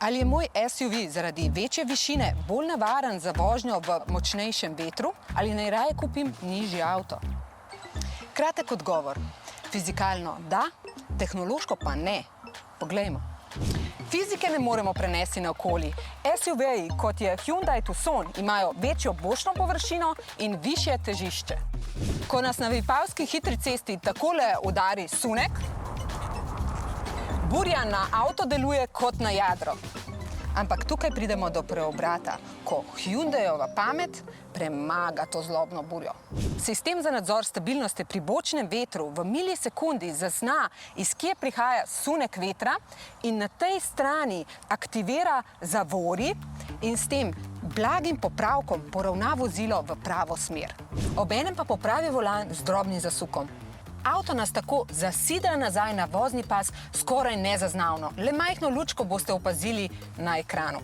Ali je moj SUV zaradi večje višine bolj navaren za vožnjo v močnejšem vetru ali naj raje kupim nižji avto? Kratek odgovor. Fizikalno da, tehnološko pa ne. Poglejmo. Fizike ne moremo prenesti naokoli. SUV-ji, kot je Hyundai Tucson, imajo večjo bočno površino in višje težišče. Ko nas na vipavski hitri cesti takole udari sunek, burja na avto deluje kot na jadro. Ampak tukaj pridemo do preobrata, ko Hyundaiova pamet premaga to zlobno burjo. Sistem za nadzor stabilnosti pri bočnem vetru v milisekundi zazna, iz kje prihaja sunek vetra in na tej strani aktivira zavori in s tem blagim popravkom poravna vozilo v pravo smer. Obenem pa popravi volan z drobnim zasukom. Avto nas tako zasidra nazaj na vozni pas skoraj nezaznavno. Le majhno lučko boste opazili na ekranu.